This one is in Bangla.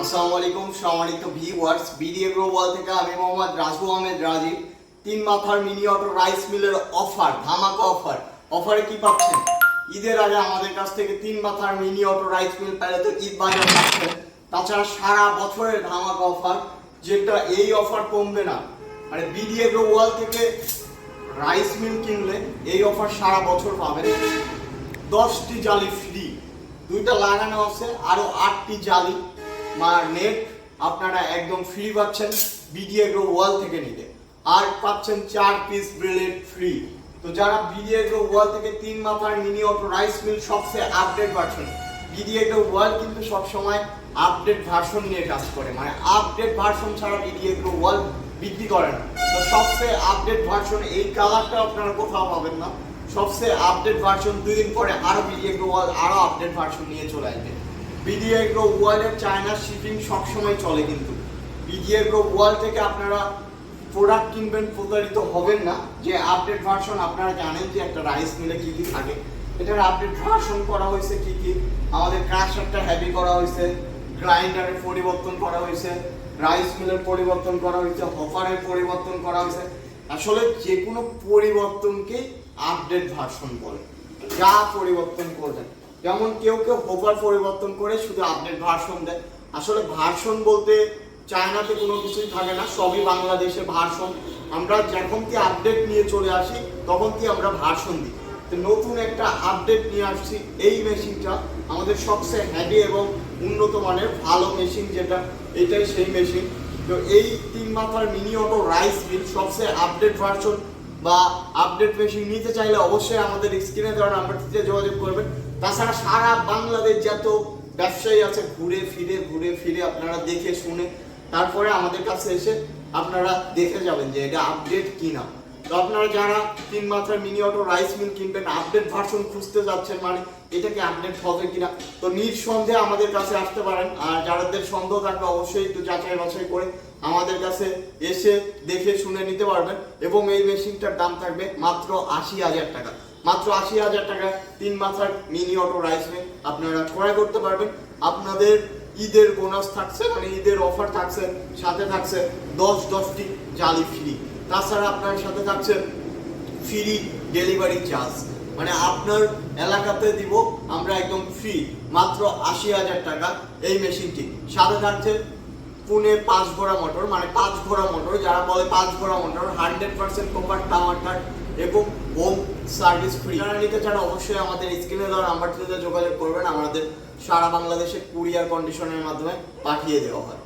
আসসালামু আলাইকুম সম্মানিত ভিউয়ার্স, বিডিএ গ্রো ওয়াল থেকে আমি মোহাম্মদ রাজু আহমেদ রাজীব। তিন মাথার মিনি অটো রাইস মিলের অফার, ধামাকা অফার। অফারে কি পাচ্ছেন? ঈদের আগে আমাদের কাছ থেকে তিন মাথার মিনি অটো রাইস মিল পেলে তো ঈদ বাজার পাচ্ছেন। তাছাড়া সারা বছরের ধামাকা অফার, যেটা এই অফার কমবে না। মানে বিডিএ গ্রো ওয়াল থেকে রাইস মিল কিনলে এই অফার সারা বছর পাবেন। 10টি জালি ফ্রি, দুইটা লাগানো আছে, আরো 8টি জালি নেট আপনারা একদম ফ্রি পাচ্ছেন বিডিএ গ্রো ওয়াল থেকে নিতে। আর পাচ্ছেন 4 পিস ব্রিলেট ফ্রি। তো যারা বিডিএ গ্রো ওয়াল থেকে তিন মাথার মিনি অটো রাইস মিল সবচেয়ে আপডেট ভার্সন, বিডিএ গ্রো ওয়াল কিন্তু সবসময় আপডেট ভার্সন নিয়ে কাজ করে, মানে আপডেট ভার্সন ছাড়া বিডিএ গ্রো ওয়াল বিক্রি করে না। তো সবচেয়ে আপডেট ভার্সন এই কালারটা আপনারা কোথাও পাবেন না। সবচেয়ে আপডেট ভার্সন 2 দিন পরে আরো বিডিএ গ্রো ওয়াল আরো আপডেট ভার্সন নিয়ে চলে আসবে। বিডিএ গ্রো ওয়ালের চায়না শিপিং সবসময় চলে, কিন্তু বিডিএ গ্রো ওয়াল থেকে আপনারা প্রোডাক্ট কিনবেন, প্রতারিত হবেন না। যে আপডেট ভার্সন আপনারা জানেন যে একটা রাইস মিলে কি কি থাকে, এটার আপডেট ভার্সন করা হয়েছে কি কি। আমাদের ক্রাশারটা হেভি করা হয়েছে, গ্রাইন্ডারের পরিবর্তন করা হয়েছে, রাইস মিলের পরিবর্তন করা হয়েছে, হপারের পরিবর্তন করা হয়েছে। আসলে যে কোনো পরিবর্তনকে আপডেট ভার্সন বলে। যা পরিবর্তন করবেন, যেমন কেউ কেউ হোপার পরিবর্তন করে শুধু আপডেট ভার্সন দেয়। আসলে ভার্সন বলতে চায়নাতে কোনো কিছুই থাকে না, সবই বাংলাদেশে ভার্সন। আমরা যখন কি আপডেট নিয়ে চলে আসি তখন কি আমরা ভার্সন দিই। তো নতুন একটা আপডেট নিয়ে আসছি। এই মেশিনটা আমাদের সবচেয়ে হেভি এবং উন্নত মানের ভালো মেশিন, যেটা এটাই সেই মেশিন। তো এই তিন মাথার মিনি অটো রাইস মিল সবচেয়ে আপডেট ভার্সন বা আপডেট মেশিন নিতে চাইলে অবশ্যই আমাদের স্ক্রিনে দেওয়া নাম্বারটিতে যোগাযোগ করবেন। তাছাড়া সারা বাংলাদেশ যত ব্যবসায়ী আছে ঘুরে ফিরে আপনারা দেখে শুনে তারপরে আমাদের কাছে এসে আপনারা দেখে যাবেন যে এটা আপডেট কিনা। তো আপনারা যারা তিন মাত্রার মিনি অটো রাইস মিল কিনবেন, আপডেট ভার্সন খুঁজতে যাচ্ছেন, মানে এটা কি আপডেট হবে কিনা, তো নিঃসন্দেহে আমাদের কাছে আসতে পারেন। আর যাদের সন্দেহ থাকবে অবশ্যই একটু যাচাই বাছাই করে আমাদের কাছে এসে দেখে শুনে নিতে পারবেন। এবং এই মেশিনটার দাম থাকবে মাত্র 80,000 টাকা। মাত্র 80,000 টাকা তিন মাথার মিনি অটো রাইস মিল আপনারা ক্রয় করতে পারবেন। আপনাদের ঈদের বোনাস থাকছে, মানে ঈদের অফার থাকছে, সাথে থাকছে 10টি জালি ফ্রি। তাছাড়া আপনার সাথে থাকছে ফ্রি ডেলিভারি চার্জ, মানে আপনার এলাকাতে দিব আমরা একদম ফ্রি। মাত্র 80,000 টাকা এই মেশিনটি। সাথে থাকছে পুনে 5 ঘোড়া মোটর, মানে 5 ঘোড়া মোটর, যারা বলে 5 ঘোড়া মোটর, 100% কপার টাওয়ার কাট এবং হোম সার্ভিস ফ্রি। যারা নিতে চান অবশ্যই আমাদের স্ক্রিনে দেওয়া নাম্বারটিতে যোগাযোগ করবেন। আমাদের সারা বাংলাদেশে কুরিয়ার কন্ডিশনের মাধ্যমে পাঠিয়ে দেওয়া হয়।